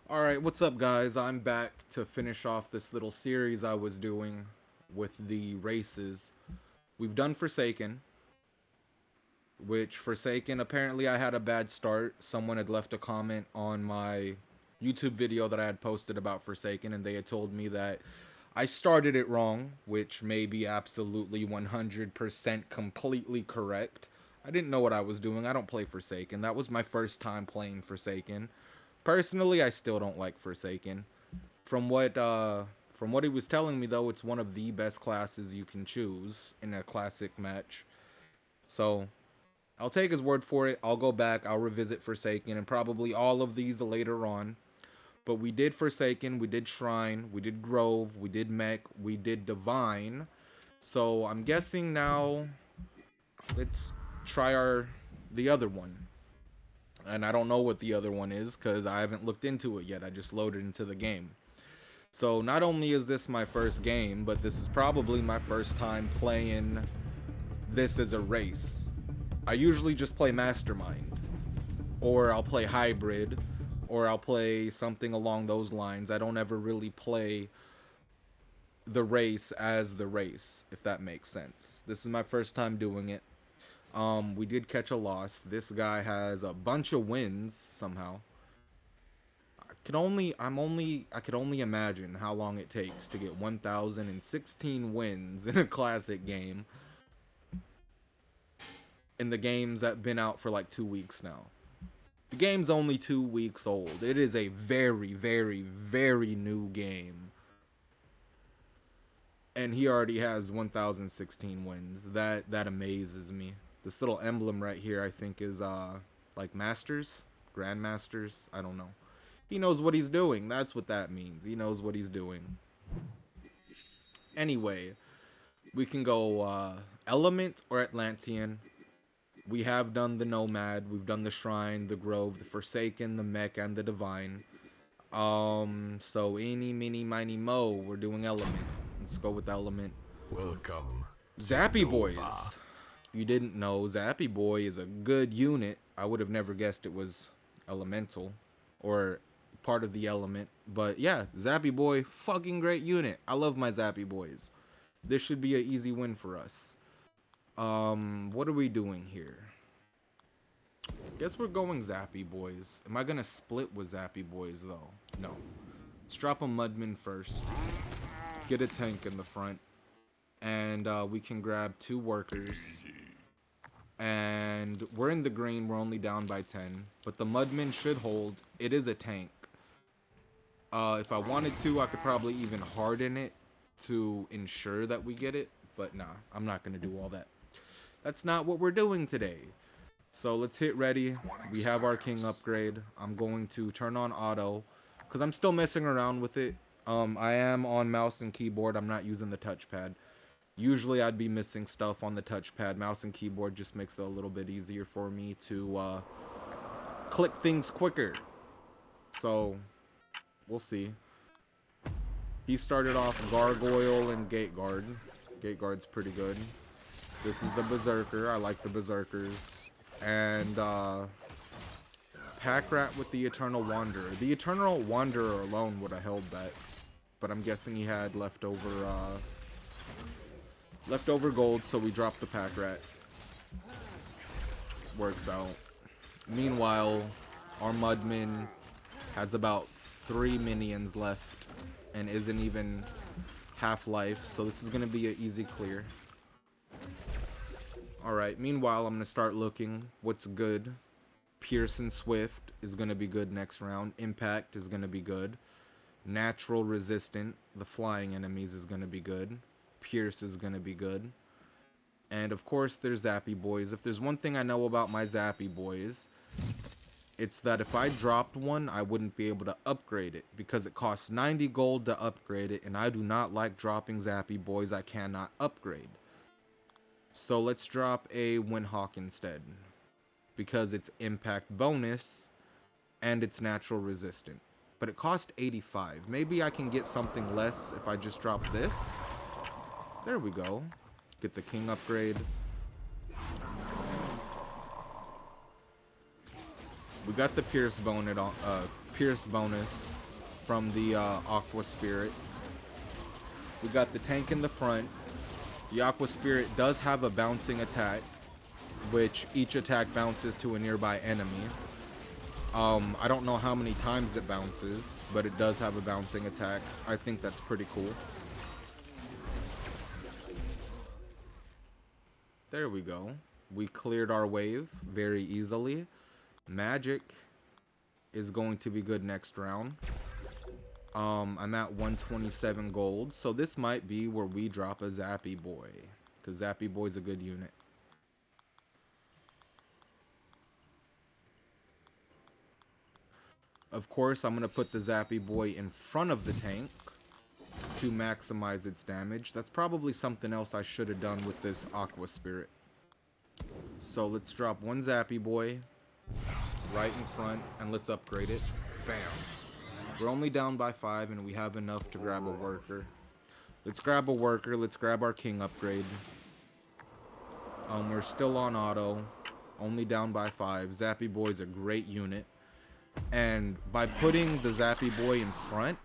Alright, what's up guys? I'm back to finish off this little series I was doing with the races. We've done Forsaken, which Forsaken, apparently I had a bad start. Someone had left a comment on my YouTube video that I had posted about Forsaken, and they had told me that I started it wrong, which may be absolutely 100% completely correct. I didn't know what I was doing. I don't play Forsaken. That was my first time playing Forsaken. Personally, I still don't like Forsaken. From what he was telling me though, it's one of the best classes you can choose in a classic match. So, I'll take his word for it. I'll go back, I'll revisit Forsaken and probably all of these later on. But we did Forsaken, we did Shrine, we did Grove, we did Mech, we did Divine. So, I'm guessing now let's try the other one. And I don't know what the other one is because I haven't looked into it yet. I just loaded into the game. So not only is this my first game, but this is probably my first time playing this as a race. I usually just play Mastermind, or I'll play Hybrid, or I'll play something along those lines. I don't ever really play the race as the race, if that makes sense. This is my first time doing it. We did catch a loss. This guy has a bunch of wins somehow. I could only imagine how long it takes to get 1,016 wins in a classic game. In the games that have been out for like 2 weeks now. The game's only 2 weeks old. It is a very, very, very new game. And he already has 1,016 wins. That amazes me. This little emblem right here, I think, is like Masters, Grandmasters. I don't know. He knows what he's doing. That's what that means. He knows what he's doing. Anyway, we can go Element or Atlantean. We have done the Nomad. We've done the Shrine, the Grove, the Forsaken, the Mech, and the Divine. So eeny, meeny, miny, mo, we're doing Element. Let's go with Element. Welcome, Zappy Nova. Boys. You didn't know, Zappy Boy is a good unit. I would have never guessed it was Elemental. Or part of the element. But yeah, Zappy Boy, fucking great unit. I love my Zappy Boys. This should be an easy win for us. What are we doing here? Guess we're going Zappy Boys. Am I gonna split with Zappy Boys though? No. Let's drop a Mudman first. Get a tank in the front. And we can grab 2 workers. And we're in the green, we're only down by 10. But the Mudman should hold. It is a tank. If I wanted to, I could probably even harden it to ensure that we get it. But nah, I'm not going to do all that. That's not what we're doing today. So let's hit ready. We have our king upgrade. I'm going to turn on auto because I'm still messing around with it. I am on mouse and keyboard. I'm not using the touchpad. Usually I'd be missing stuff on the touchpad. Mouse and keyboard just makes it a little bit easier for me to click things quicker. So we'll see. He started off Gargoyle and Gate Guard. Gate Guard's pretty good. This is the Berserker. I like the Berserkers. And Pack Rat with the Eternal Wanderer. The Eternal Wanderer alone would have held that. But I'm guessing he had leftover gold, so we dropped the Pack Rat. Works out. Meanwhile, our Mudman has about 3 minions left and isn't even half-life, so this is going to be an easy clear. Alright, meanwhile, I'm going to start looking what's good. Pierce and Swift is going to be good next round. Impact is going to be good. Natural Resistant, the flying enemies, is going to be good. Pierce is going to be good. And of course, there's Zappy Boys. If there's one thing I know about my Zappy Boys, it's that if I dropped one, I wouldn't be able to upgrade it because it costs 90 gold to upgrade it, and I do not like dropping Zappy Boys I cannot upgrade. So let's drop a Windhawk instead because it's impact bonus and it's natural resistant. But it cost 85. Maybe I can get something less if I just drop this. There we go. Get the king upgrade. We got the Pierce bonus. from the Aqua Spirit. We got the tank in the front. The Aqua Spirit does have a bouncing attack, which each attack bounces to a nearby enemy. I don't know how many times it bounces, but it does have a bouncing attack. I think that's pretty cool. There we go. We cleared our wave very easily. Magic is going to be good next round. I'm at 127 gold, so this might be where we drop a Zappy Boy, because Zappy Boy's a good unit. Of course, I'm going to put the Zappy Boy in front of the tank to maximize its damage. That's probably something else I should have done with this Aqua Spirit. So let's drop one Zappy Boy right in front, and let's upgrade it. Bam. We're only down by 5, and we have enough to grab a worker. Let's grab a worker. Let's grab our king upgrade. We're still on auto. Only down by 5. Zappy Boy's a great unit. And by putting the Zappy Boy in front,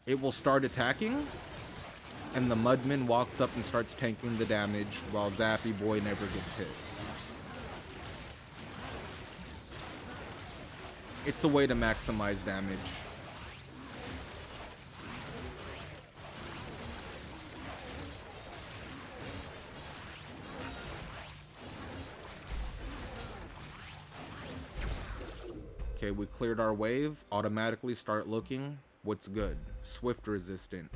it will start attacking. And the Mudman walks up and starts tanking the damage while Zappy Boy never gets hit. It's a way to maximize damage. Okay, we cleared our wave. Automatically start looking. What's good? Swift resistant.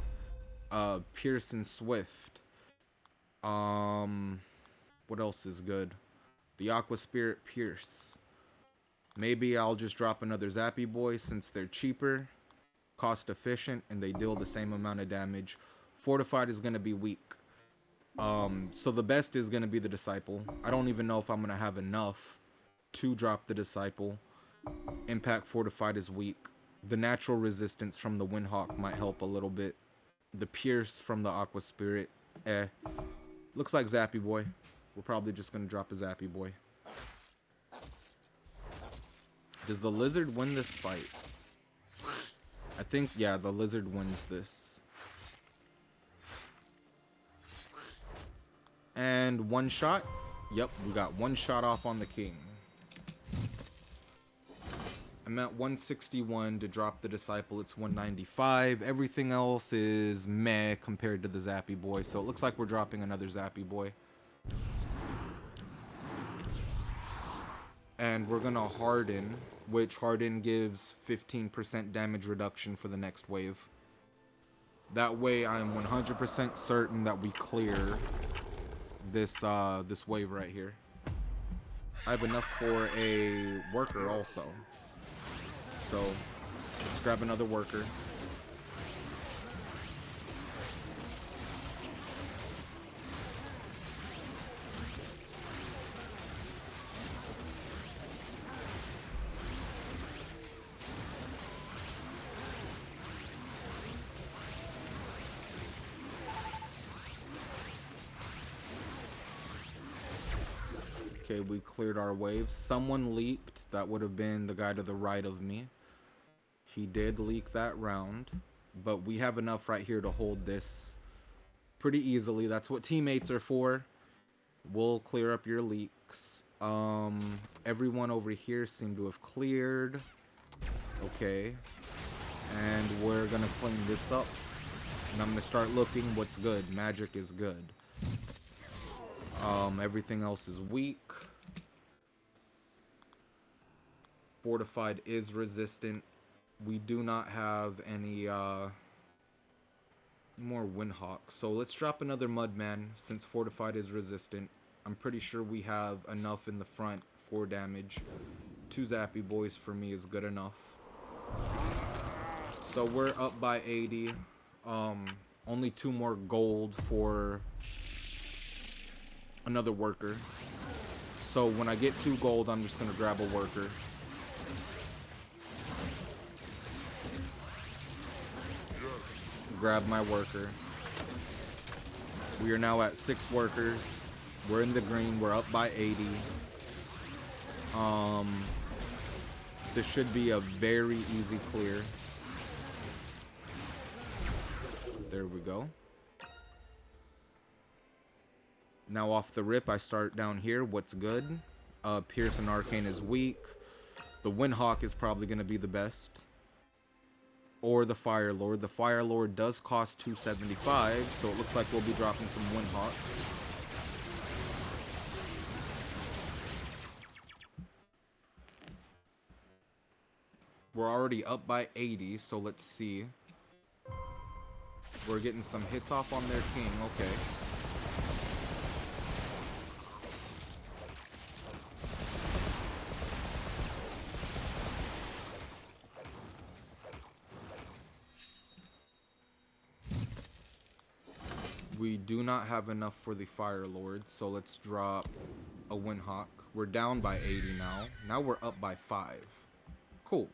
Pierce and Swift. What else is good? The Aqua Spirit Pierce. Maybe I'll just drop another Zappy Boy since they're cheaper, cost efficient, and they deal the same amount of damage. Fortified is going to be weak. So the best is going to be the Disciple. I don't even know if I'm going to have enough to drop the Disciple. Impact Fortified is weak. The natural resistance from the Windhawk might help a little bit. The Pierce from the Aqua Spirit, looks like Zappy Boy. We're probably just going to drop a Zappy Boy. Does the Lizard win this fight? I think, yeah, the Lizard wins this. And one shot. Yep, we got one shot off on the king. I'm at 161 to drop the Disciple. It's 195. Everything else is meh compared to the Zappy Boy. So it looks like we're dropping another Zappy Boy. And we're going to Harden, which Harden gives 15% damage reduction for the next wave. That way I am 100% certain that we clear this wave right here. I have enough for a worker also. So, let's grab another worker. Okay, we cleared our wave. Someone leaked. That would have been the guy to the right of me. He did leak that round, but we have enough right here to hold this pretty easily. That's what teammates are for. We'll clear up your leaks. Everyone over here seemed to have cleared. Okay. And we're gonna clean this up. And I'm gonna start looking what's good. Magic is good. Everything else is weak. Fortified is resistant. We do not have any more Windhawks. So let's drop another Mudman since Fortified is resistant. I'm pretty sure we have enough in the front for damage. 2 Zappy Boys for me is good enough. So we're up by 80. Only 2 more gold for another worker. So when I get 2 gold, I'm just going to grab a worker. Grab my worker. We are now at 6 workers. We're in the green. We're up by 80. This should be a very easy clear. There we go. Now off the rip, I start down here. What's good? Pierce and Arcane is weak. The Windhawk is probably going to be the best. Or the Fire Lord. The Fire Lord does cost 275, so it looks like we'll be dropping some Windhawks. We're already up by 80, so let's see. We're getting some hits off on their king, okay. We do not have enough for the Fire Lord, so let's drop a Windhawk. We're down by 80 now. Now we're up by 5. Cool.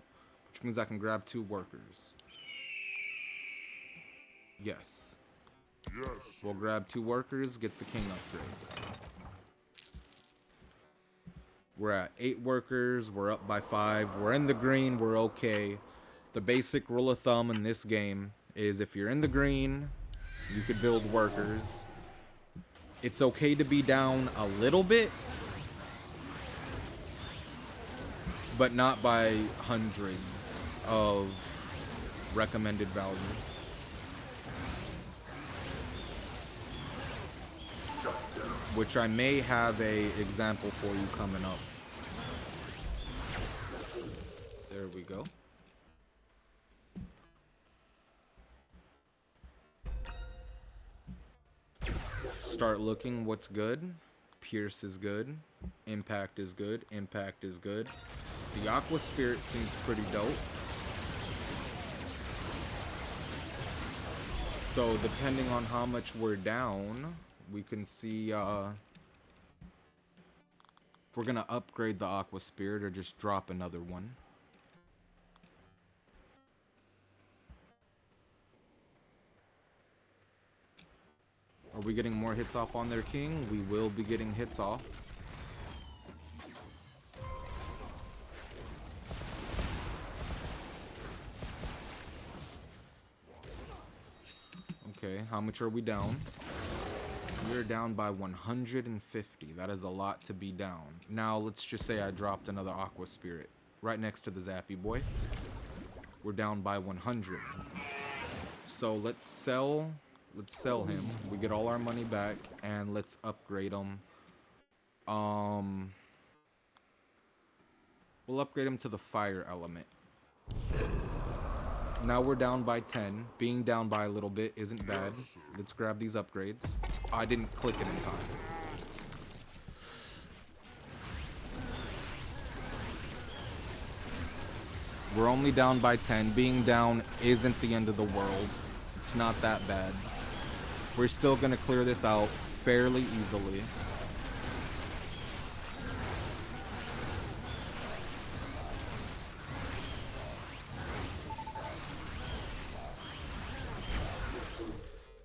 Which means I can grab 2 workers. Yes. Yes. We'll grab 2 workers, get the king upgrade. We're at 8 workers, we're up by 5. We're in the green, we're okay. The basic rule of thumb in this game is if you're in the green, you could build workers. It's okay to be down a little bit, but not by hundreds of recommended value. Which I may have a example for you coming up. There we go. Start looking what's good. Pierce is good. Impact is good. Impact is good. The Aqua Spirit seems pretty dope. So depending on how much we're down, we can see if we're gonna upgrade the Aqua Spirit or just drop another one. Are we getting more hits off on their king? We will be getting hits off. Okay, how much are we down? We're down by 150. That is a lot to be down. Now, let's just say I dropped another Aqua Spirit right next to the Zappy Boy. We're down by 100. So let's sell him. We get all our money back, and let's upgrade him. We'll upgrade him to the fire element. Now we're down by 10. Being down by a little bit isn't bad. Let's grab these upgrades. Oh, I didn't click it in time. We're only down by 10. Being down isn't the end of the world. It's not that bad. We're still going to clear this out fairly easily.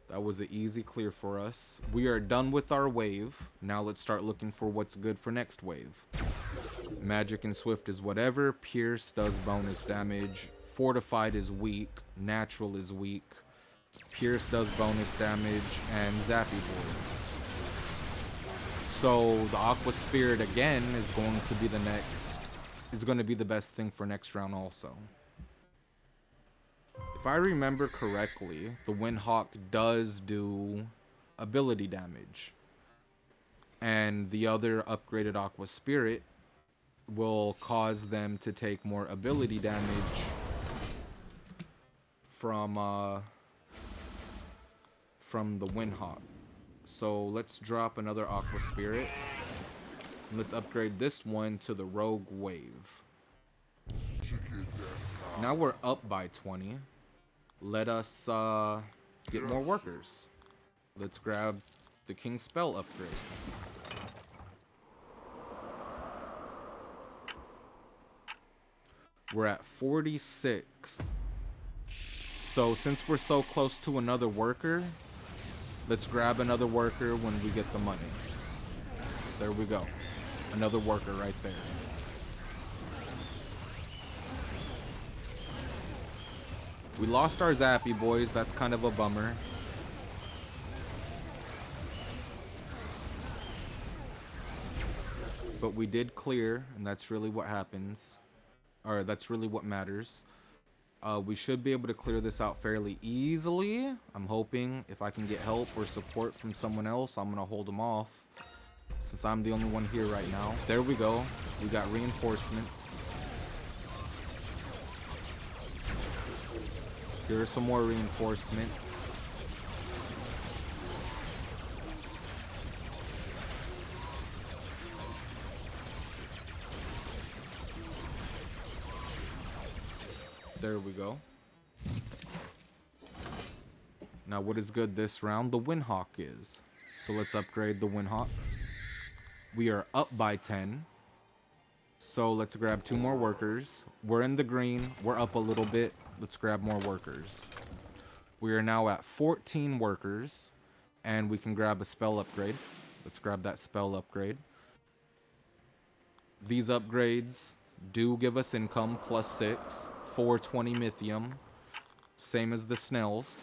That was an easy clear for us. We are done with our wave. Now let's start looking for what's good for next wave. Magic and Swift is whatever. Pierce does bonus damage. Fortified is weak. Natural is weak. Pierce does bonus damage, and Zappy Boys. So the Aqua Spirit again is going to be the best thing for next round also. If I remember correctly, the Windhawk does do ability damage. And the other upgraded Aqua Spirit will cause them to take more ability damage from the Windhawk. So let's drop another Aqua Spirit. Let's upgrade this one to the Rogue Wave. Now we're up by 20. Let us get more workers. Let's grab the King Spell upgrade. We're at 46. So since we're so close to another worker, let's grab another worker when we get the money. There we go. Another worker right there. We lost our Zappy boys. That's kind of a bummer. But we did clear, and that's really what happens. Or that's really what matters. We should be able to clear this out fairly easily. I'm hoping if I can get help or support from someone else, I'm going to hold them off. Since I'm the only one here right now. There we go. We got reinforcements. Here are some more reinforcements. There we go. Now what is good this round? The Windhawk is. So let's upgrade the Windhawk. We are up by 10. So let's grab 2 more workers. We're in the green. We're up a little bit. Let's grab more workers. We are now at 14 workers. And we can grab a spell upgrade. Let's grab that spell upgrade. These upgrades do give us income +6. 420 Mythium. Same as the Snells.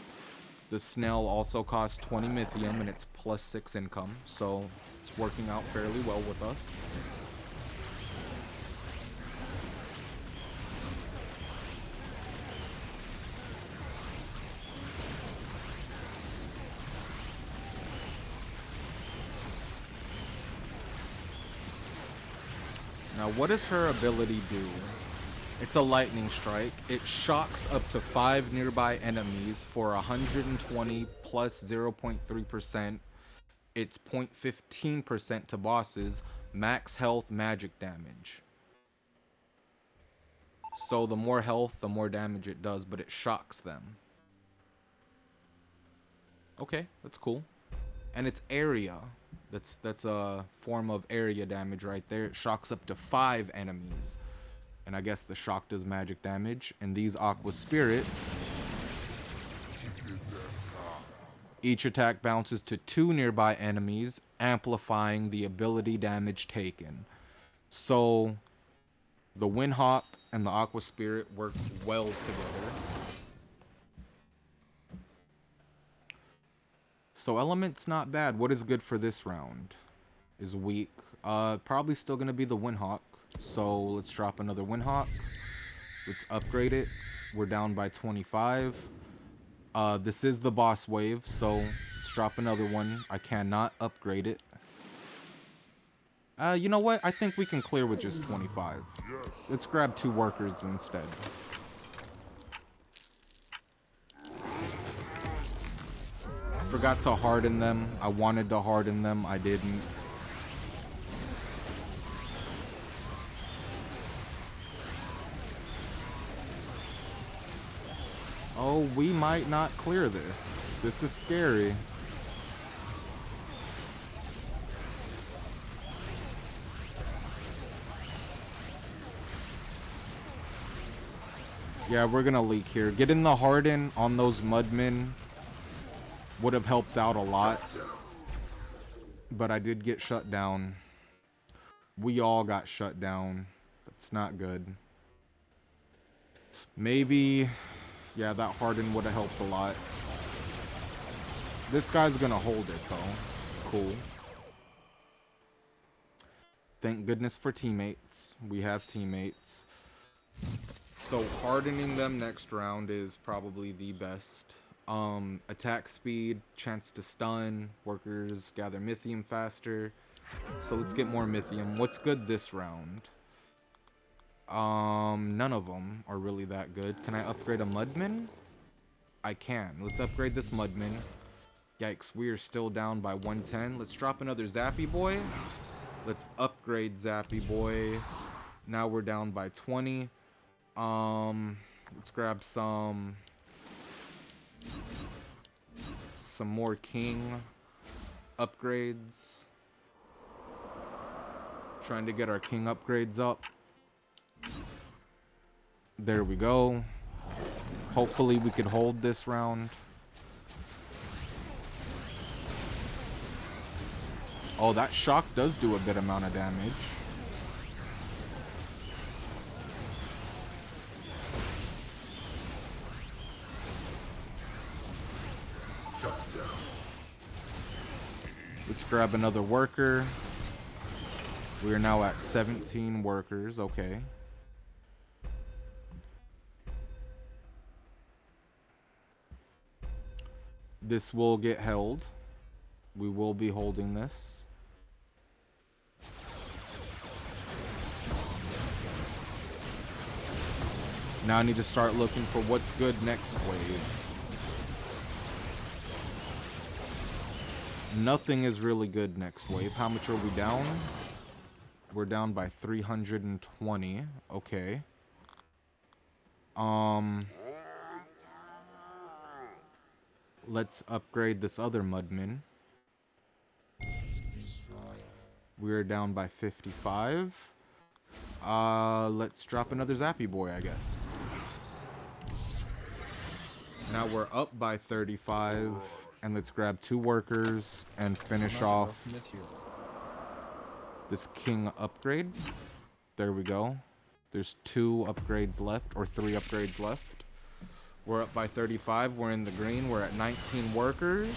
The Snell also costs 20 Mythium and it's +6 income. So it's working out fairly well with us. Now, what does her ability do? It's a lightning strike. It shocks up to 5 nearby enemies for 120 plus 0.3%. It's 0.15% to bosses. Max health, magic damage. So the more health, the more damage it does, but it shocks them. Okay, that's cool. And it's area. That's a form of area damage right there. It shocks up to 5 enemies. And I guess the shock does magic damage. And these Aqua Spirits, each attack bounces to 2 nearby enemies, amplifying the ability damage taken. So the Windhawk and the Aqua Spirit work well together. So Element's not bad. What is good for this round is weak. Probably still going to be the Windhawk. So let's drop another Windhawk. Let's upgrade it. We're down by 25. This is the boss wave, so let's drop another one. I cannot upgrade it. You know what? I think we can clear with just 25. Let's grab 2 workers instead. I forgot to harden them. I wanted to harden them. I didn't. Oh, we might not clear this. This is scary. Yeah, we're gonna leak here. Getting the harden on those mudmen would have helped out a lot. But I did get shut down. We all got shut down. That's not good. Maybe... yeah, that harden would have helped a lot. This guy's gonna hold it, though. Cool. Thank goodness for teammates. We have teammates. So hardening them next round is probably the best. Attack speed, chance to stun, workers gather Mythium faster. So let's get more Mythium. What's good this round? None of them are really that good. Can I upgrade a Mudman? I can. Let's upgrade this Mudman. Yikes, we are still down by 110. Let's drop another Zappy Boy. Let's upgrade Zappy Boy. Now we're down by 20. Let's grab some more King upgrades. Trying to get our King upgrades up. There we go. Hopefully we can hold this round. Oh, that shock does do a bit amount of damage. Let's grab another worker. We are now at 17 workers. Okay. This will get held. We will be holding this. Now I need to start looking for what's good next wave. Nothing is really good next wave. How much are we down? We're down by 320. Okay. Let's upgrade this other Mudman. We're down by 55. Let's drop another Zappy Boy, I guess. Now we're up by 35. And let's grab 2 workers and finish off this King upgrade. There we go. There's 2 upgrades left, or 3 upgrades left. We're up by 35. We're in the green. We're at 19 workers.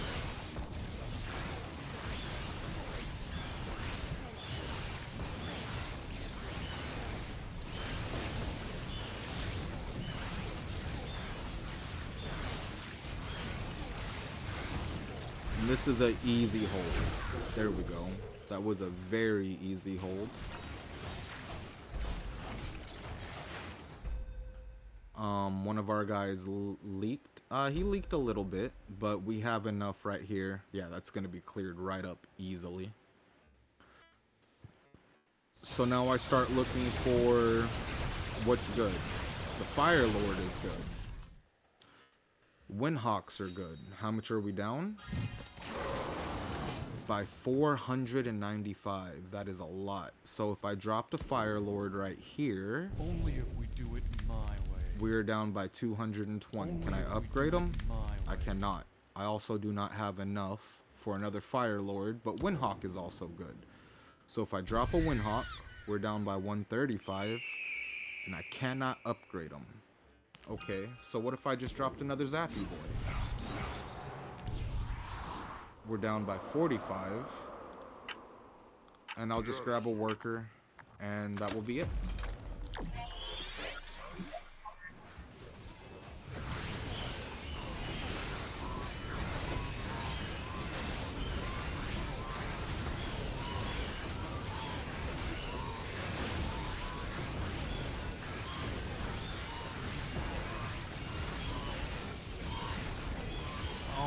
And this is an easy hold. There we go. That was a very easy hold. One of our guys leaked. He leaked a little bit, but we have enough right here. Yeah, that's going to be cleared right up easily. So now I start looking for what's good. The Fire Lord is good. Windhawks are good. How much are we down? By 495. That is a lot. So if I drop the Fire Lord right here, only if we do it my way. We're down by 220. Can I upgrade them? I cannot. I also do not have enough for another Fire Lord, but Windhawk is also good. So if I drop a Windhawk, we're down by 135, and I cannot upgrade them. Okay, so what if I just dropped another Zappy Boy? We're down by 45, and I'll just grab a worker, and that will be it.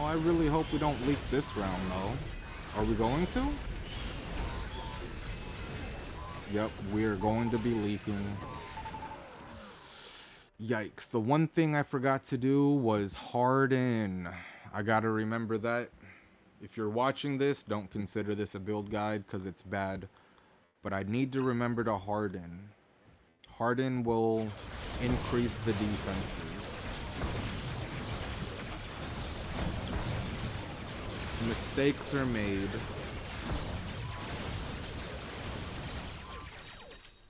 I really hope we don't leak this round, though. Are we going to? Yep, we're going to be leaking. Yikes. The one thing I forgot to do was harden. I gotta remember that. If you're watching this, don't consider this a build guide because it's bad. But I need to remember to harden. Harden will increase the defenses. Mistakes are made.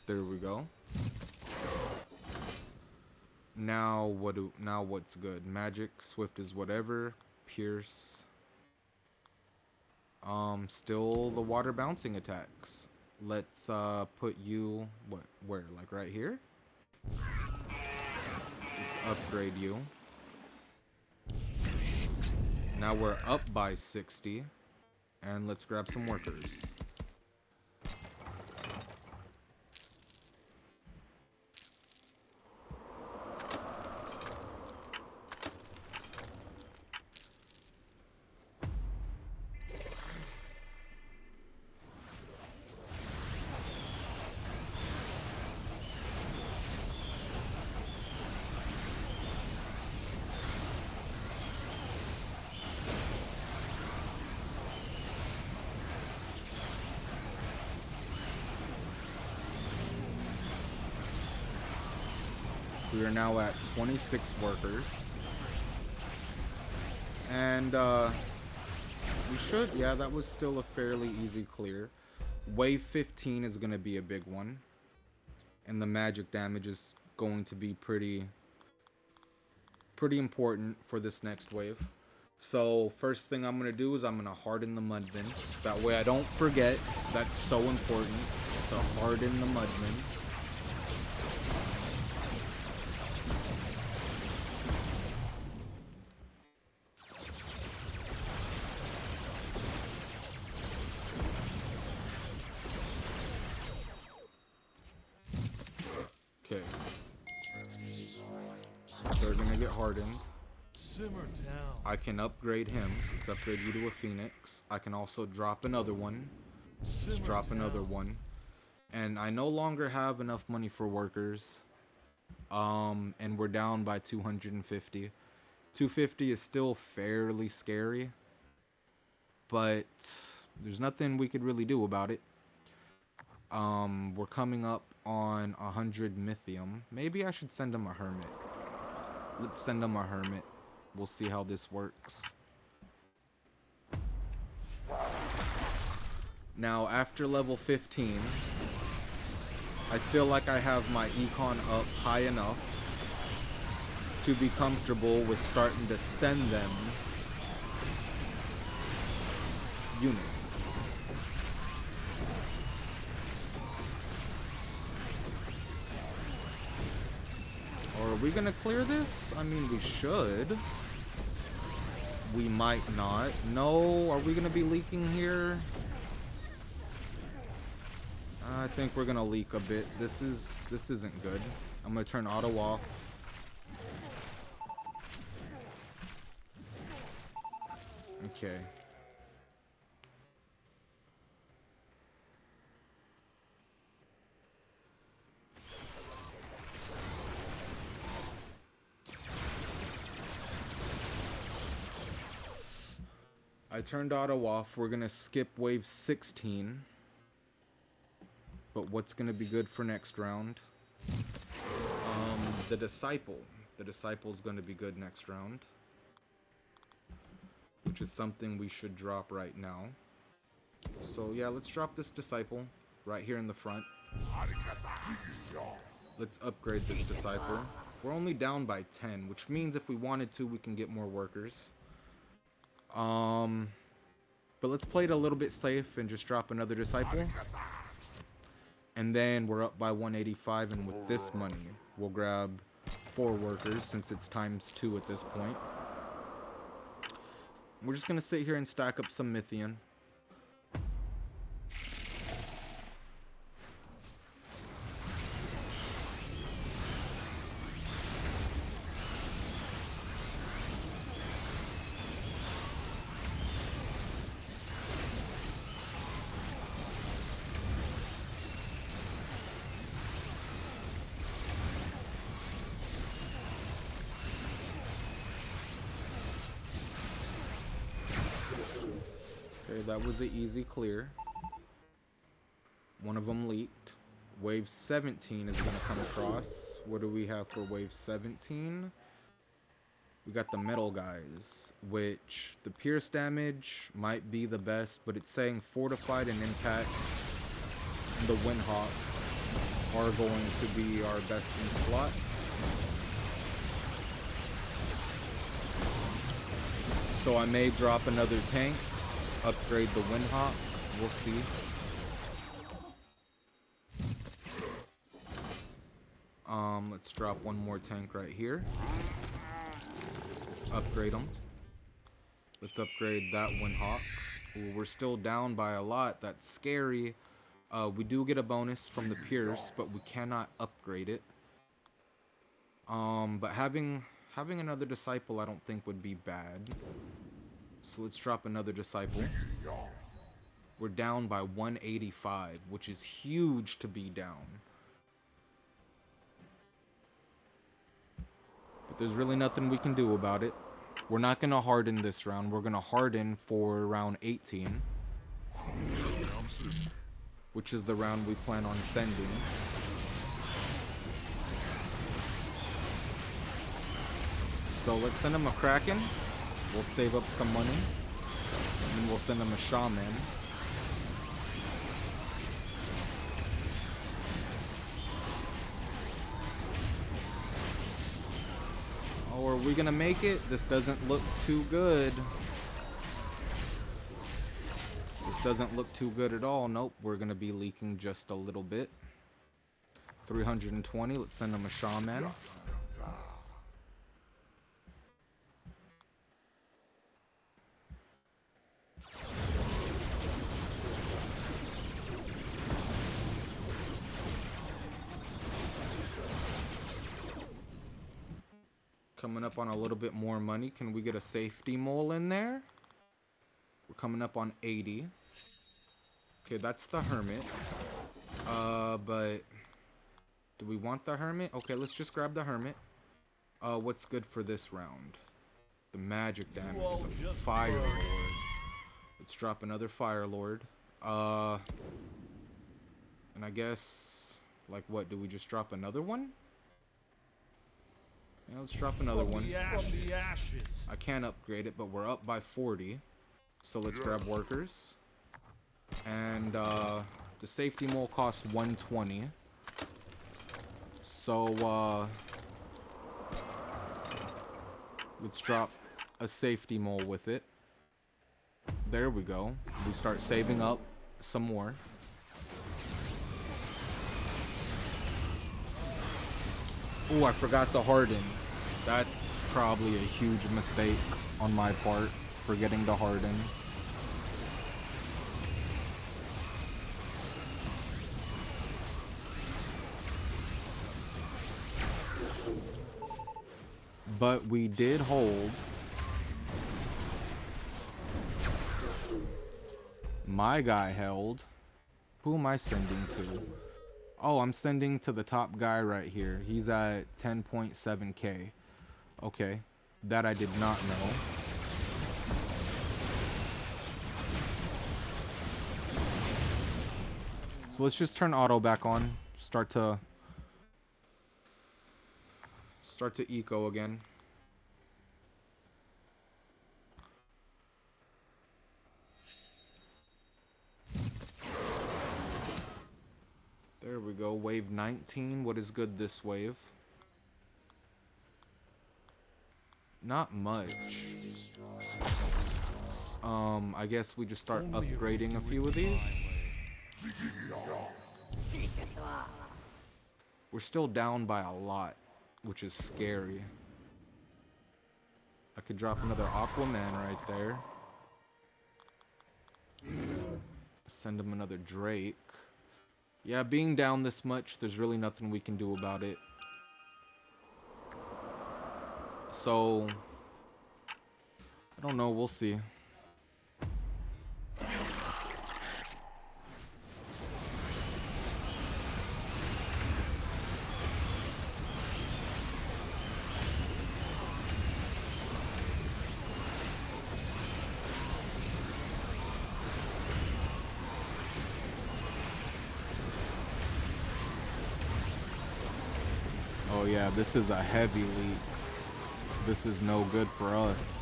There we go. Now what's good? Magic, Swift is whatever. Pierce. Still the water bouncing attacks. Let's put you where? Like right here? Let's upgrade you. Now we're up by 60, and let's grab some workers. We are now at 26 workers. And, we should, yeah, that was still a fairly easy clear. Wave 15 is going to be a big one. And the magic damage is going to be pretty important for this next wave. So first thing I'm gonna do is I'm gonna harden the mudman. That way I don't forget. That's so important to harden the mudman. Okay. They're gonna get hardened. Simmer down. I can upgrade him. Let's upgrade you to a phoenix. I can also drop another one. Let's drop another one. And I no longer have enough money for workers. And we're down by 250. 250 is still fairly scary, but there's nothing we could really do about it. We're coming up on 100 mythium. Maybe I should send him a hermit. Let's send him a hermit. We'll see how this works. Now, after level 15, I feel like I have my econ up high enough to be comfortable with starting to send them units. Or are we gonna clear this? I mean, we should. We might not. No, are we gonna be leaking here? I think we're gonna leak a bit. This isn't good. I'm gonna turn auto off. Okay. I turned auto off. We're gonna skip wave 16. But what's gonna be good for next round? The Disciple. The Disciple's gonna be good next round. Which is something we should drop right now. So yeah, let's drop this Disciple right here in the front. Let's upgrade this Disciple. We're only down by 10, which means if we wanted to, we can get more workers. But let's play it a little bit safe and just drop another Disciple. And then we're up by 185, and with this money, we'll grab 4 workers since it's ×2 at this point. We're just gonna sit here and stack up some Mythian. Okay, that was an easy clear. One of them leaked. Wave 17 is going to come across. What do we have for wave 17? We got the metal guys, which the pierce damage might be the best, but it's saying fortified and impact and the Windhawk are going to be our best in slot. So I may drop another tank, upgrade the Windhawk, we'll see. Let's drop one more tank right here. Let's upgrade them. Let's upgrade that Windhawk. Ooh, we're still down by a lot, that's scary. We do get a bonus from the Pierce, but we cannot upgrade it. But having another Disciple I don't think would be bad. So let's drop another Disciple. We're down by 185, which is huge to be down. But there's really nothing we can do about it. We're not going to harden this round. We're going to harden for round 18. Which is the round we plan on sending. So let's send him a Kraken. We'll save up some money. And we'll send him a Shaman. Oh, are we gonna make it? This doesn't look too good. This doesn't look too good at all. Nope, we're gonna be leaking just a little bit. 320, let's send him a shaman. Coming up on a little bit more money. Can we get a safety mole in there? We're coming up on 80. Okay, that's the hermit. But do we want the hermit? Okay, let's just grab the hermit. What's good for this round? The magic damage, the fire lord. Let's drop another fire lord. And I guess, like, what? Do we just drop another one? Yeah, let's drop another one. I can't upgrade it, but we're up by 40. So let's grab workers. And the safety mole costs 120. So let's drop a safety mole with it. There we go. We start saving up some more. Oh, I forgot to harden. That's probably a huge mistake on my part, forgetting to harden. But we did hold. My guy held. Who am I sending to? Oh, I'm sending to the top guy right here. He's at 10.7k. Okay. That I did not know. So let's just turn auto back on. Start to eco again. There we go. Wave 19. What is good this wave? Not much. I guess we just start upgrading a few of these. We're still down by a lot, which is scary. I could drop another Aquaman right there. Send him another Drake. Yeah, being down this much, there's really nothing we can do about it. So, I don't know, we'll see. Oh yeah, this is a heavy leak. This is no good for us.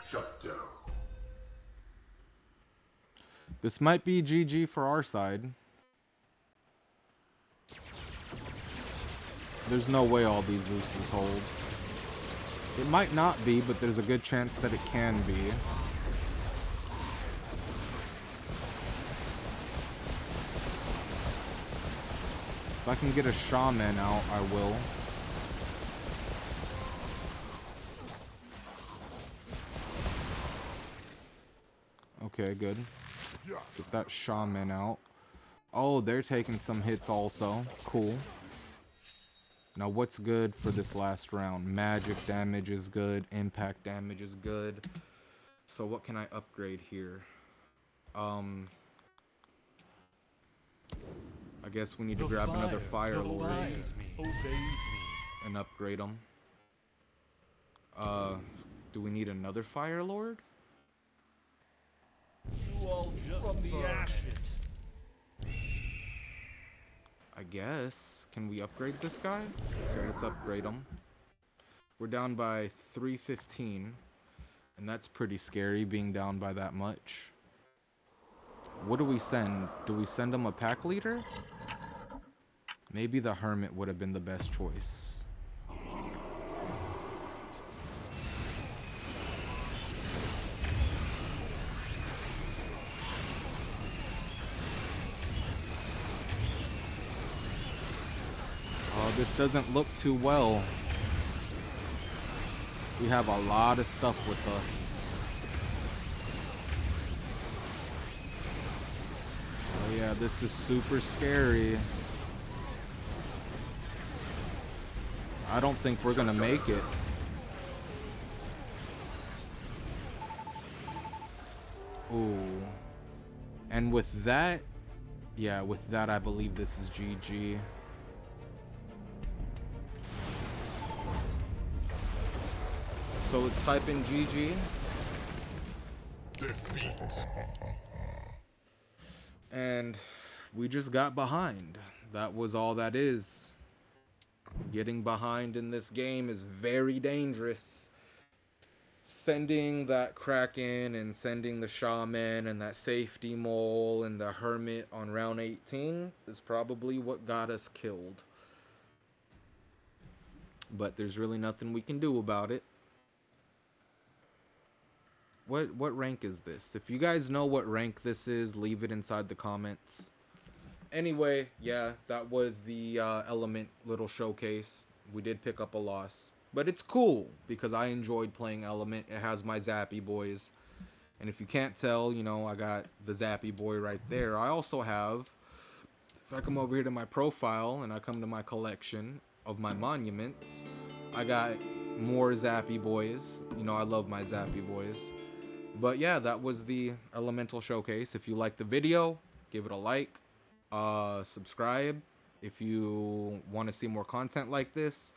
Shut down. This might be GG for our side. There's no way all these Zeus's hold. It might not be, but there's a good chance that it can be. If I can get a shaman out, I will. Okay, good. Get that shaman out. Oh, they're taking some hits also. Cool. Now, what's good for this last round? Magic damage is good. Impact damage is good. So what can I upgrade here? I guess we need to grab another Fire Lord and upgrade them. Do we need another Fire Lord? You all just from the ashes. I guess. Can we upgrade this guy? Okay, let's upgrade him. We're down by 315. And that's pretty scary, being down by that much. What do we send? Do we send him a pack leader? Maybe the hermit would have been the best choice. Oh, this doesn't look too well. We have a lot of stuff with us. Oh yeah, this is super scary. I don't think we're gonna make it. Ooh. And with that, yeah, with that, I believe this is GG. So let's type in GG. Defeat. And we just got behind. That was all that is. Getting behind in this game is very dangerous. Sending that Kraken and sending the Shaman and that safety mole and the Hermit on round 18 is probably what got us killed. But there's really nothing we can do about it. What rank is this? If you guys know what rank this is, leave it inside the comments. Anyway, yeah, that was the Element little showcase. We did pick up a loss. But it's cool, because I enjoyed playing Element. It has my Zappy boys. And if you can't tell, you know, I got the Zappy boy right there. I also have, if I come over here to my profile, and I come to my collection of my monuments, I got more Zappy boys. You know, I love my Zappy boys. But yeah, that was the Elemental Showcase. If you liked the video, give it a like. Subscribe if you want to see more content like this,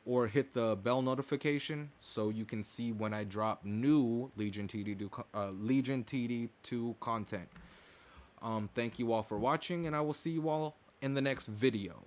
or hit the bell notification so you can see when I drop new Legion TD2 content. Thank you all for watching, and I will see you all in the next video.